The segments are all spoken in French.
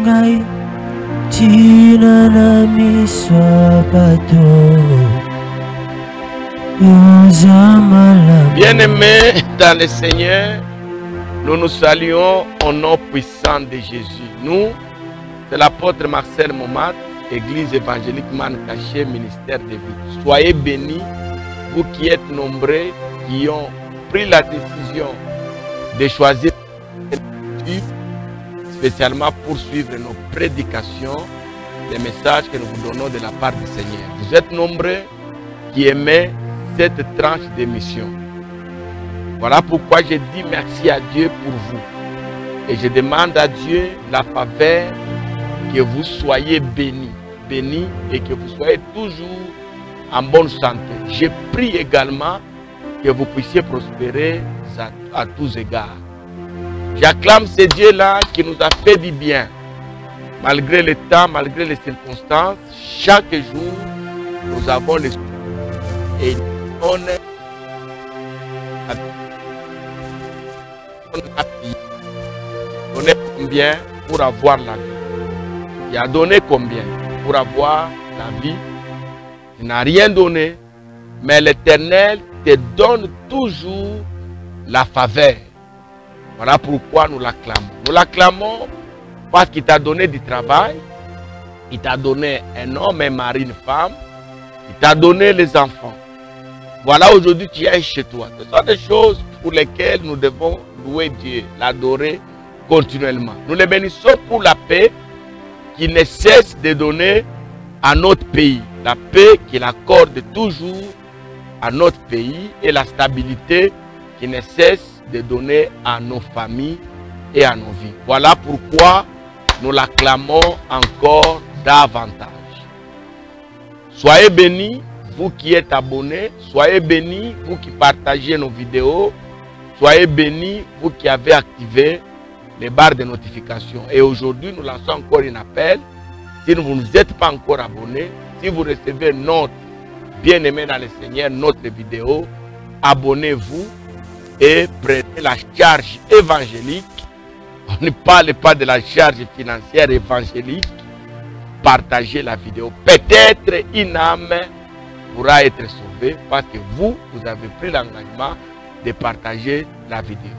ngai tina na miso bato. Bien-aimés dans le Seigneur, nous nous saluons au nom puissant de Jésus. Nous, c'est l'apôtre Marcel Momat, Église évangélique Man-Caché, ministère de vie. Soyez bénis, vous qui êtes nombreux, qui ont pris la décision de choisir spécialement pour suivre nos prédications, les messages que nous vous donnons de la part du Seigneur. Vous êtes nombreux qui aimez cette tranche d'émission. Voilà pourquoi je dis merci à Dieu pour vous. Et je demande à Dieu la faveur que vous soyez bénis. Bénis et que vous soyez toujours en bonne santé. Je prie également que vous puissiez prospérer à tous égards. J'acclame ce Dieu-là qui nous a fait du bien. Malgré le temps, malgré les circonstances, chaque jour, nous avons l'esprit. Et on a donné combien pour avoir la vie? Il a donné combien pour avoir la vie? Il n'a rien donné, mais l'Éternel te donne toujours la faveur. Voilà pourquoi nous l'acclamons. Nous l'acclamons parce qu'il t'a donné du travail, il t'a donné un homme, un mari, une femme, il t'a donné les enfants. Voilà, aujourd'hui tu es chez toi. Ce sont des choses pour lesquelles nous devons louer Dieu, l'adorer continuellement. Nous les bénissons pour la paix qu'il ne cesse de donner à notre pays. La paix qu'il accorde toujours à notre pays et la stabilité qu'il ne cesse de donner à nos familles et à nos vies. Voilà pourquoi nous l'acclamons encore davantage. Soyez bénis, vous qui êtes abonnés, soyez bénis, vous qui partagez nos vidéos, soyez bénis, vous qui avez activé les barres de notification. Et aujourd'hui, nous lançons encore un appel. Si vous ne êtes pas encore abonné, si vous recevez notre bien-aimé dans le Seigneur, notre vidéo, abonnez-vous et prenez la charge évangélique. On ne parle pas de la charge financière évangélique. Partagez la vidéo. Peut-être une âme pourra être sauvée parce que vous avez pris l'engagement de partager la vidéo.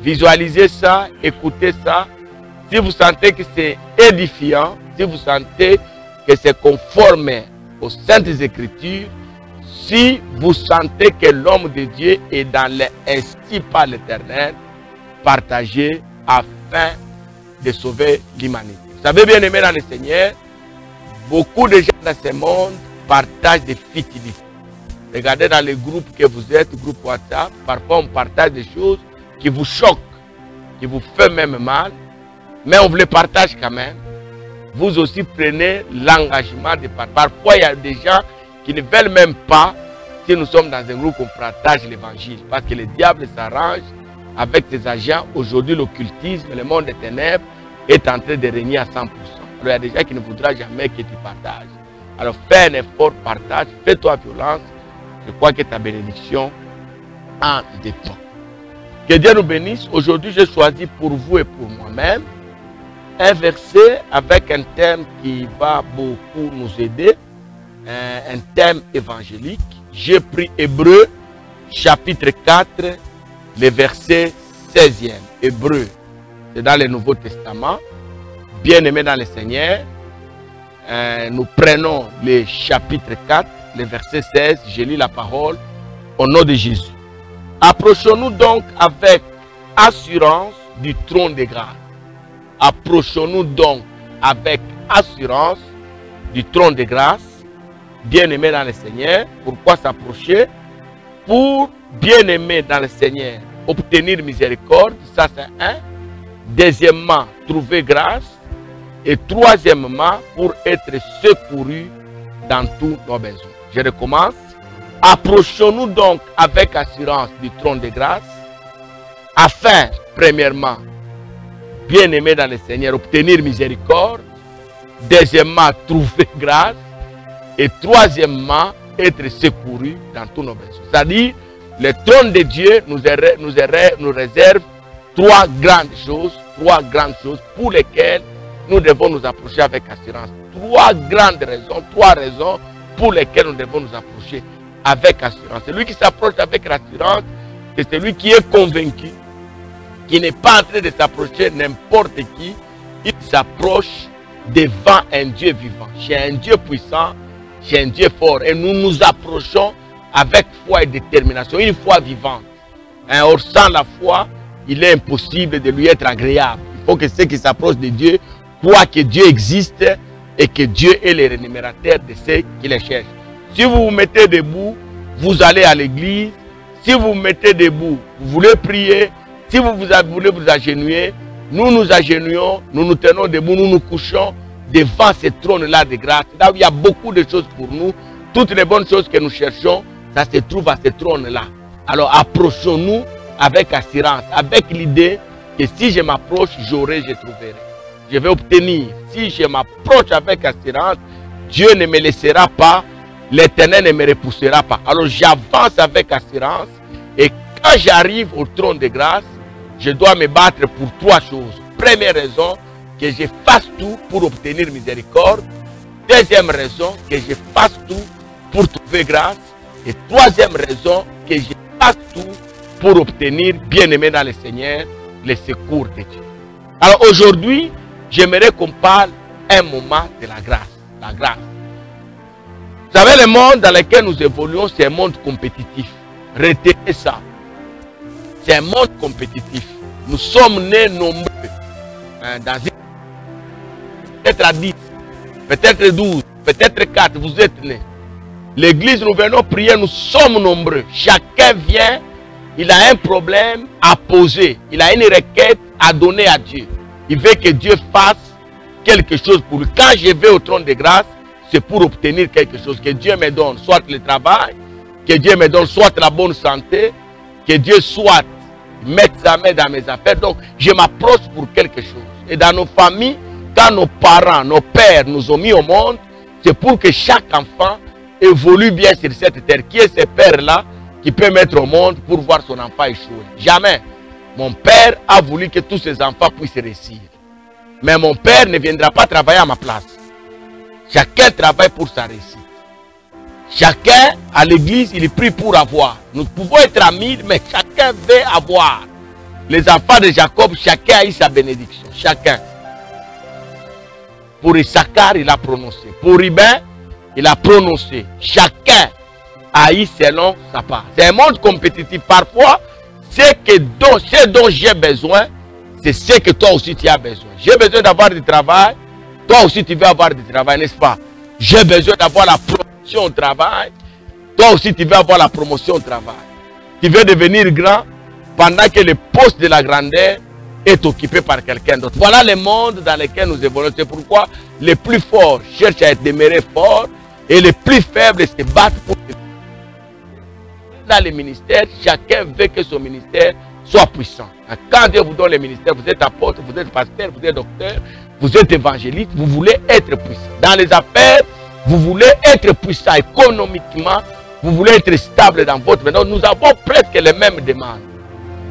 Visualisez ça, écoutez ça. Si vous sentez que c'est édifiant, si vous sentez que c'est conforme aux Saintes Écritures, si vous sentez que l'homme de Dieu est dans l'instit par l'Éternel, partagez afin de sauver l'humanité. Vous savez, bien aimé dans le Seigneur, beaucoup de gens dans ce monde partagent des futilités. Regardez dans les groupes que vous êtes, groupe WhatsApp, parfois on partage des choses qui vous choquent, qui vous font même mal, mais on vous les partage quand même. Vous aussi prenez l'engagement de partager. Parfois il y a des gens qui ne veulent même pas, si nous sommes dans un groupe, qu'on partage l'évangile, parce que le diable s'arrange avec ses agents. Aujourd'hui, l'occultisme, le monde des ténèbres est en train de régner à 100%. Alors, il y a des gens qui ne voudraient jamais que tu partages. Alors, fais un effort, partage, fais-toi violence. Je crois que ta bénédiction en dépend. Que Dieu nous bénisse. Aujourd'hui, j'ai choisi pour vous et pour moi-même un verset avec un thème qui va beaucoup nous aider. Un thème évangélique. J'ai pris Hébreu, chapitre 4, le verset 16e. Hébreu, c'est dans le Nouveau Testament. Bien-aimés dans le Seigneur, nous prenons le chapitre 4, le verset 16. Je lis la parole au nom de Jésus. Approchons-nous donc avec assurance du trône de grâce. Approchons-nous donc avec assurance du trône de grâce. Bien-aimés dans le Seigneur, pourquoi s'approcher? Pour bien-aimés dans le Seigneur, obtenir miséricorde, ça c'est un. Deuxièmement, trouver grâce. Et troisièmement, pour être secouru dans tous nos besoins. Je recommence. Approchons-nous donc avec assurance du trône de grâce, afin, premièrement, bien-aimés dans le Seigneur, obtenir miséricorde. Deuxièmement, trouver grâce. Et troisièmement, être secouru dans tous nos besoins. C'est-à-dire, le trône de Dieu nous réserve trois grandes choses pour lesquelles nous devons nous approcher avec assurance. Trois grandes raisons, trois raisons pour lesquelles nous devons nous approcher avec assurance. Celui qui s'approche avec assurance, c'est celui qui est convaincu, qui n'est pas en train de s'approcher n'importe qui. Il s'approche devant un Dieu vivant, chez un Dieu puissant, chez un Dieu fort. Et nous nous approchons avec foi et détermination, une foi vivante. Or, sans la foi, il est impossible de lui être agréable. Il faut que ceux qui s'approchent de Dieu croient que Dieu existe et que Dieu est le rémunérateur de ceux qui les cherchent. Si vous vous mettez debout, vous allez à l'église. Si vous vous mettez debout, vous voulez prier. Si vous voulez vous agenouiller, nous nous agenouillons, nous nous tenons debout, nous nous couchons devant ce trône-là de grâce. Là où il y a beaucoup de choses pour nous. Toutes les bonnes choses que nous cherchons, ça se trouve à ce trône-là. Alors approchons-nous avec assurance, avec l'idée que si je m'approche, j'aurai, je trouverai. Je vais obtenir. Si je m'approche avec assurance, Dieu ne me laissera pas, l'Éternel ne me repoussera pas. Alors j'avance avec assurance et quand j'arrive au trône de grâce, je dois me battre pour trois choses. Première raison, que je fasse tout pour obtenir miséricorde. Deuxième raison, que je fasse tout pour trouver grâce. Et troisième raison, que je fasse tout pour obtenir, bien-aimé dans le Seigneur, le secours de Dieu. Alors aujourd'hui, j'aimerais qu'on parle un moment de la grâce. La grâce. Vous savez, le monde dans lequel nous évoluons, c'est un monde compétitif. Retenez ça. C'est un monde compétitif. Nous sommes nés nombreux. Peut-être à 10, peut-être 12, peut-être 4, vous êtes nés. L'église, nous venons prier, nous sommes nombreux. Chacun vient, il a un problème à poser. Il a une requête à donner à Dieu. Il veut que Dieu fasse quelque chose pour lui. Quand je vais au trône de grâce, c'est pour obtenir quelque chose. Que Dieu me donne soit le travail, que Dieu me donne soit la bonne santé, que Dieu soit mette sa main dans mes affaires. Donc, je m'approche pour quelque chose. Et dans nos familles, quand nos parents, nos pères nous ont mis au monde, c'est pour que chaque enfant évolue bien sur cette terre. Qui est ce père-là qui peut mettre au monde pour voir son enfant échouer? Jamais. Mon père a voulu que tous ses enfants puissent réussir. Mais mon père ne viendra pas travailler à ma place. Chacun travaille pour sa réussite. Chacun à l'église, il prie pour avoir. Nous pouvons être amis, mais chacun veut avoir. Les enfants de Jacob, chacun a eu sa bénédiction. Chacun. Pour Issachar, il a prononcé. Pour Ruben, il a prononcé. Chacun a eu selon sa part. C'est un monde compétitif. Parfois, ce dont j'ai besoin, c'est ce que toi aussi tu as besoin. J'ai besoin d'avoir du travail. Toi aussi tu veux avoir du travail, n'est-ce pas? J'ai besoin d'avoir la promotion au travail. Toi aussi tu veux avoir la promotion au travail. Tu veux devenir grand pendant que le poste de la grandeur est occupé par quelqu'un d'autre. Voilà le monde dans lequel nous évoluons. C'est pourquoi les plus forts cherchent à être demeurés forts et les plus faibles se battent pour... Dans les ministères, chacun veut que son ministère soit puissant. Quand Dieu vous donne le ministère, vous êtes apôtre, vous êtes pasteur, vous êtes docteur, vous êtes évangéliste, vous voulez être puissant. Dans les affaires, vous voulez être puissant économiquement, vous voulez être stable dans votre maison. Nous avons presque les mêmes demandes.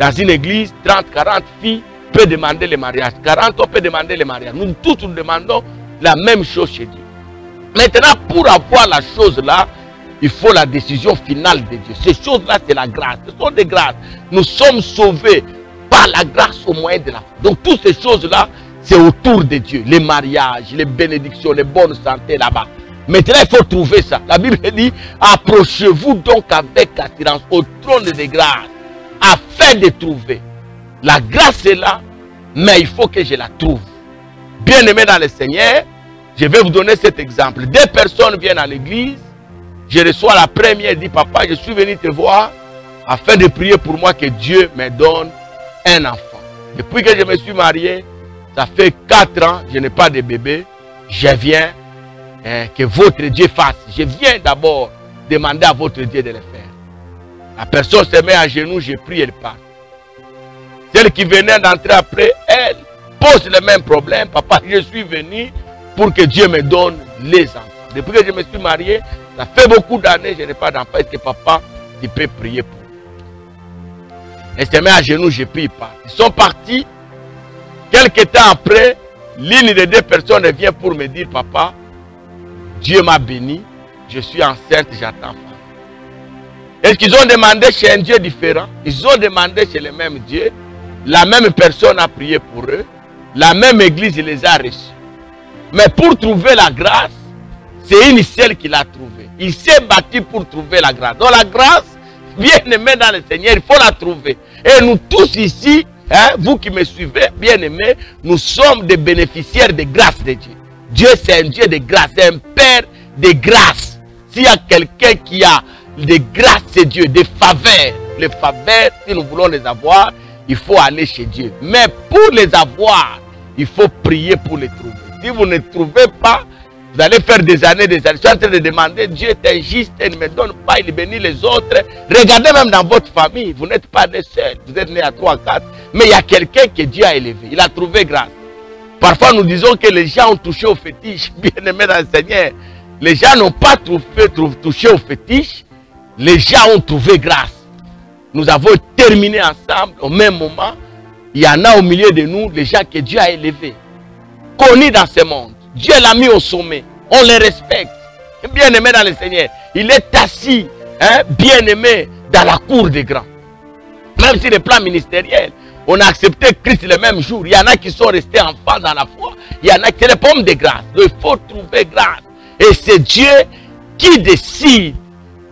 Dans une église, 30, 40 filles peuvent demander le mariage. 40 hommes peuvent demander le mariage. Nous tous nous demandons la même chose chez Dieu. Maintenant, pour avoir la chose là, il faut la décision finale de Dieu. Ces choses-là, c'est la grâce. Ce sont des grâces. Nous sommes sauvés par la grâce au moyen de la foi. Donc, toutes ces choses-là, c'est autour de Dieu. Les mariages, les bénédictions, les bonnes santé là-bas. Maintenant, il faut trouver ça. La Bible dit, approchez-vous donc avec assurance au trône de grâce, afin de trouver. La grâce est là, mais il faut que je la trouve. Bien-aimé dans le Seigneur, je vais vous donner cet exemple. Deux personnes viennent à l'église. Je reçois la première et dit, papa, je suis venu te voir afin de prier pour moi que Dieu me donne un enfant. Depuis que je me suis marié, ça fait 4 ans, je n'ai pas de bébé. Je viens que votre Dieu fasse. Je viens d'abord demander à votre Dieu de le faire. La personne se met à genoux, je prie, elle part. Celle qui venait d'entrer après, elle pose le même problème. Papa, je suis venu pour que Dieu me donne les enfants. Depuis que je me suis marié, ça fait beaucoup d'années, je n'ai pas d'enfant. Est-ce que papa, tu peux prier pour moi? Elle se met à genoux, je prie pas. Ils sont partis. Quelques temps après, l'une des deux personnes vient pour me dire, papa, Dieu m'a béni, je suis enceinte, j'attends. Est-ce qu'ils ont demandé chez un Dieu différent? Ils ont demandé chez le même Dieu. La même personne a prié pour eux. La même église les a reçus. Mais pour trouver la grâce, c'est une seule qui l'a trouvée. Il s'est battu pour trouver la grâce. Donc la grâce, bien aimée dans le Seigneur, il faut la trouver. Et nous tous ici, hein, vous qui me suivez, bien aimés, nous sommes des bénéficiaires des grâces de Dieu. Dieu, c'est un Dieu de grâce, c'est un Père de grâce. S'il y a quelqu'un qui a des grâces, c'est Dieu, des faveurs. Les faveurs, si nous voulons les avoir, il faut aller chez Dieu. Mais pour les avoir, il faut prier pour les trouver. Si vous ne trouvez pas, vous allez faire des années, des années. Je suis en train de demander, Dieu est injuste, il ne me donne pas, il bénit les autres. Regardez même dans votre famille, vous n'êtes pas des seuls. Vous êtes nés à 3, 4. Mais il y a quelqu'un que Dieu a élevé. Il a trouvé grâce. Parfois, nous disons que les gens ont touché au fétiche. Bien aimé dans le Seigneur, les gens n'ont pas touché au fétiche. Les gens ont trouvé grâce. Nous avons terminé ensemble au même moment. Il y en a au milieu de nous, les gens que Dieu a élevés. Connus dans ce monde. Dieu l'a mis au sommet. On les respecte. Bien aimé dans le Seigneur. Il est assis, hein, bien aimé, dans la cour des grands. Même sur le plan ministériel. On a accepté Christ le même jour. Il y en a qui sont restés enfants dans la foi. Il y en a qui sont les pommes de grâce. Donc, il faut trouver grâce. Et c'est Dieu qui décide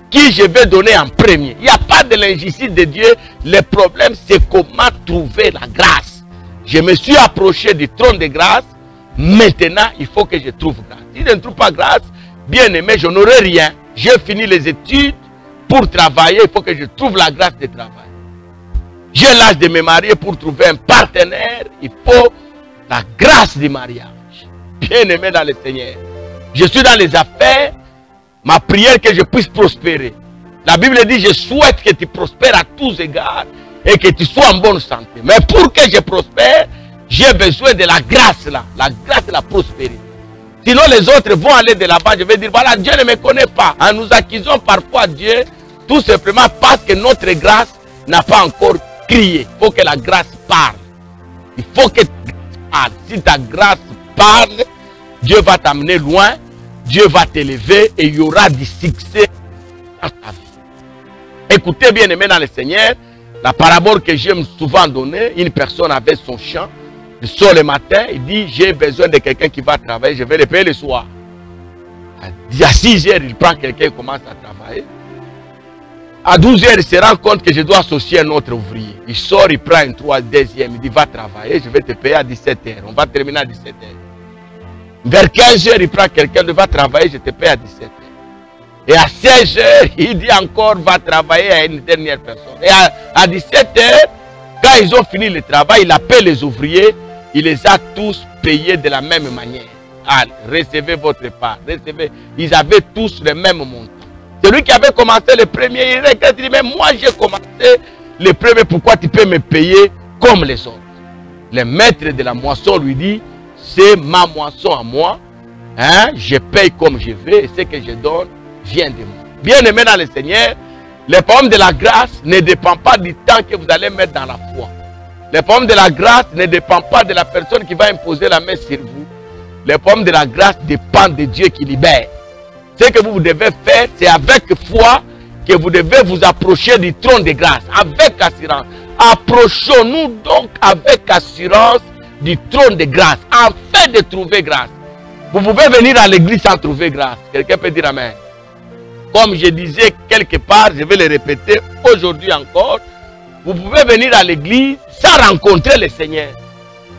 qui je vais donner en premier. Il n'y a pas de l'injustice de Dieu. Le problème, c'est comment trouver la grâce. Je me suis approché du trône de grâce. Maintenant, il faut que je trouve grâce. Si je ne trouve pas grâce, bien aimé, je n'aurai rien. J'ai fini les études pour travailler. Il faut que je trouve la grâce de travail. J'ai l'âge de me marier pour trouver un partenaire. Il faut la grâce du mariage. Bien aimé dans le Seigneur. Je suis dans les affaires. Ma prière que je puisse prospérer. La Bible dit, je souhaite que tu prospères à tous égards et que tu sois en bonne santé. Mais pour que je prospère, j'ai besoin de la grâce là. La grâce de la prospérité. Sinon les autres vont aller de là-bas. Je vais dire, voilà, Dieu ne me connaît pas. Nous accusons parfois Dieu tout simplement parce que notre grâce n'a pas encore crié. Il faut que la grâce parle. Il faut que ta grâce parle. Si ta grâce parle, Dieu va t'amener loin. Dieu va t'élever et il y aura du succès dans ta vie. Écoutez bien aimé dans le Seigneur, la parabole que j'aime souvent donner, une personne avait son champ, il sort le matin, il dit, j'ai besoin de quelqu'un qui va travailler, je vais le payer le soir. À 6 heures, il prend quelqu'un et commence à travailler. À 12 heures, il se rend compte que je dois associer un autre ouvrier. Il sort, il prend un deuxième, il dit, va travailler, je vais te payer à 17 heures. On va terminer à 17 heures. Vers 15 heures, il prend quelqu'un, va travailler, je te paye à 17 heures. Et à 16 heures, il dit encore, va travailler à une dernière personne. Et à 17 heures, quand ils ont fini le travail, il appelle les ouvriers, il les a tous payés de la même manière. Ah, recevez votre part, recevez. Ils avaient tous le même montant. Celui qui avait commencé le premier, il regrette, il dit, mais moi j'ai commencé le premier, pourquoi tu peux me payer comme les autres? Le maître de la moisson lui dit, c'est ma moisson à moi, hein? Je paye comme je veux et ce que je donne vient de moi. Bien aimé dans le Seigneur, le problème de la grâce ne dépend pas du temps que vous allez mettre dans la foi. Le problème de la grâce ne dépend pas de la personne qui va imposer la main sur vous. Le problème de la grâce dépend de Dieu qui libère. Ce que vous devez faire, c'est avec foi que vous devez vous approcher du trône de grâce, avec assurance. Approchons-nous donc avec assurance du trône de grâce, afin de trouver grâce. Vous pouvez venir à l'église sans trouver grâce. Quelqu'un peut dire amen. Comme je disais quelque part, je vais le répéter aujourd'hui encore. Vous pouvez venir à l'église sans rencontrer le Seigneur.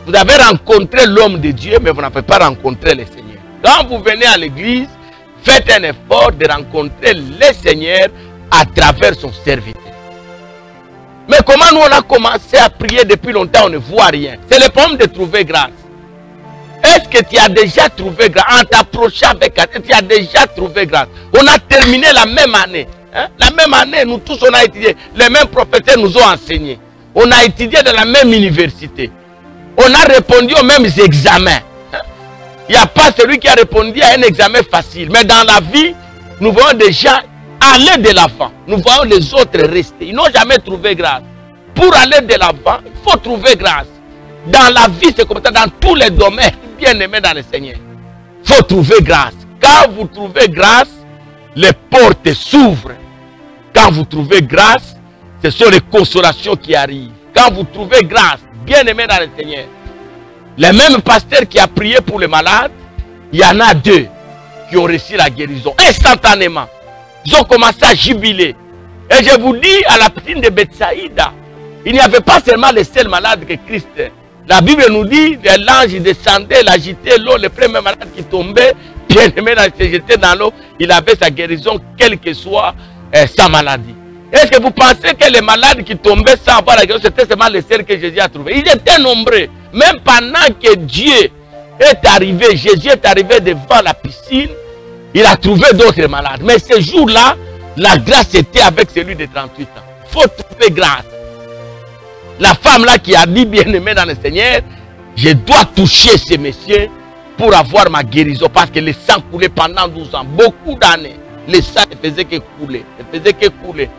Vous avez rencontré l'homme de Dieu, mais vous n'avez pas rencontré le Seigneur. Quand vous venez à l'église, faites un effort de rencontrer le Seigneur à travers son serviteur. Mais comment nous on a commencé à prier depuis longtemps, on ne voit rien. C'est le problème de trouver grâce. Est-ce que tu as déjà trouvé grâce? En t'approchant avec Dieu, tu as déjà trouvé grâce. On a terminé la même année. Hein? La même année, nous tous on a étudié. Les mêmes professeurs nous ont enseigné. On a étudié dans la même université. On a répondu aux mêmes examens. Hein? Il n'y a pas celui qui a répondu à un examen facile. Mais dans la vie, nous voyons des gens aller de l'avant. Nous voyons les autres rester. Ils n'ont jamais trouvé grâce. Pour aller de l'avant, il faut trouver grâce. Dans la vie, c'est comme ça, dans tous les domaines. bien-aimés dans le Seigneur, il faut trouver grâce. Quand vous trouvez grâce, les portes s'ouvrent. Quand vous trouvez grâce, ce sont les consolations qui arrivent. Quand vous trouvez grâce, bien-aimés dans le Seigneur, les mêmes pasteurs qui a prié pour les malades, il y en a 2 qui ont reçu la guérison instantanément. Ils ont commencé à jubiler. Et je vous dis, à la piscine de Bethsaïda, il n'y avait pas seulement les seuls malades que Christ. La Bible nous dit, l'ange descendait, il agitait l'eau, le premier malade qui tombait, bien aimé, il jeté dans l'eau, il avait sa guérison, quelle que soit sa maladie. Est-ce que vous pensez que les malades qui tombaient sans avoir la guérison, c'était seulement les seuls que Jésus a trouvés? Ils étaient nombreux. Même pendant que Dieu est arrivé, Jésus est arrivé devant la piscine, il a trouvé d'autres malades. Mais ce jour-là, la grâce était avec celui de 38 ans. Il faut trouver grâce. La femme là qui a dit, bien-aimé dans le Seigneur, je dois toucher ce monsieur pour avoir ma guérison. Parce que le sang coulait pendant 12 ans, beaucoup d'années. Le sang ne faisait que couler, ne faisait que couler.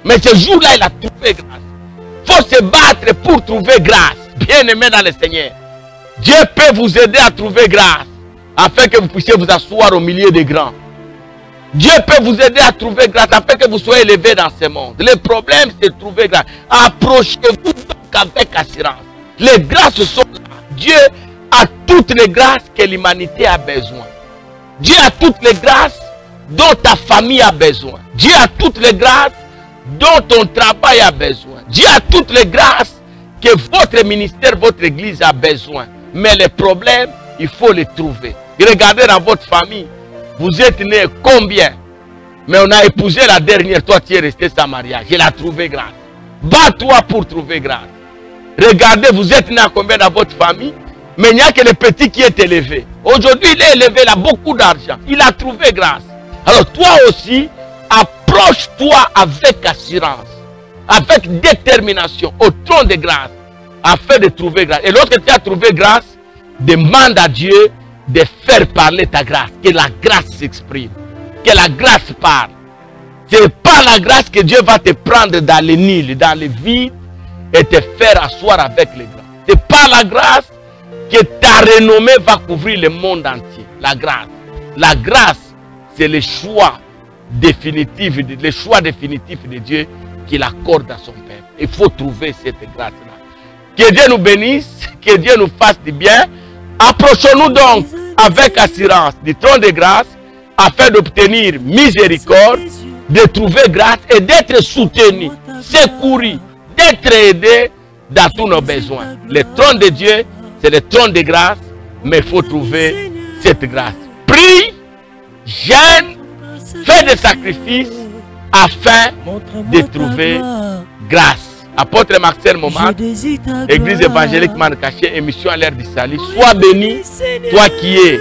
Mais ce jour-là, il a trouvé grâce. Il faut se battre pour trouver grâce. Bien-aimé dans le Seigneur. Dieu peut vous aider à trouver grâce, afin que vous puissiez vous asseoir au milieu des grands. Dieu peut vous aider à trouver grâce, afin que vous soyez élevé dans ce monde. Le problème, c'est de trouver grâce. Approchez-vous donc avec assurance. Les grâces sont là. Dieu a toutes les grâces que l'humanité a besoin. Dieu a toutes les grâces dont ta famille a besoin. Dieu a toutes les grâces dont ton travail a besoin. Dieu a toutes les grâces que votre ministère, votre église a besoin. Mais les problèmes, il faut les trouver. Regardez dans votre famille, vous êtes né combien? Mais on a épousé la dernière, toi tu es resté sans mariage. Il a trouvé grâce. Bats-toi pour trouver grâce. Regardez, vous êtes né à combien dans votre famille? Mais il n'y a que le petit qui est élevé. Aujourd'hui, il est élevé, il a beaucoup d'argent. Il a trouvé grâce. Alors toi aussi, approche-toi avec assurance, avec détermination au trône de grâce, afin de trouver grâce. Et lorsque tu as trouvé grâce, demande à Dieu de faire parler ta grâce, que la grâce s'exprime, que la grâce parle. Ce n'est pas la grâce que Dieu va te prendre dans les nuls, dans les vides, et te faire asseoir avec les grands. Ce n'est pas la grâce que ta renommée va couvrir le monde entier. La grâce. La grâce, c'est le choix définitif de Dieu qu'il accorde à son peuple. Il faut trouver cette grâce-là. Que Dieu nous bénisse, que Dieu nous fasse du bien. Approchons-nous donc avec assurance du trône de grâce afin d'obtenir miséricorde, de trouver grâce et d'être soutenu, secouru, d'être aidé dans tous nos besoins. Le trône de Dieu, c'est le trône de grâce, mais il faut trouver cette grâce. Prie, jeûne, fais des sacrifices afin de trouver grâce. Apôtre Marcel Momad, Église évangélique Mancaché, émission à l'ère du salut. Sois béni, toi qui es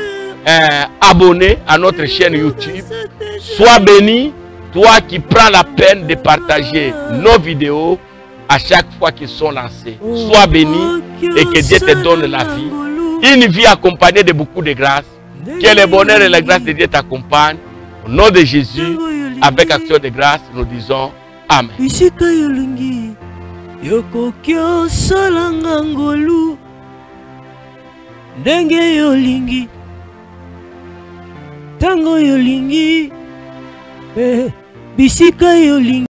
abonné à notre chaîne YouTube. Sois béni, toi qui prends la peine de partager nos vidéos à chaque fois qu'ils sont lancés. Sois béni et que Dieu te donne la vie. Une vie accompagnée de beaucoup de grâce. Que le bonheur et la grâce de Dieu t'accompagnent. Au nom de Jésus, avec action de grâce, nous disons Amen. Yokokyo solanga ngolu ndenge yolingi tango yolingi bisika yolingi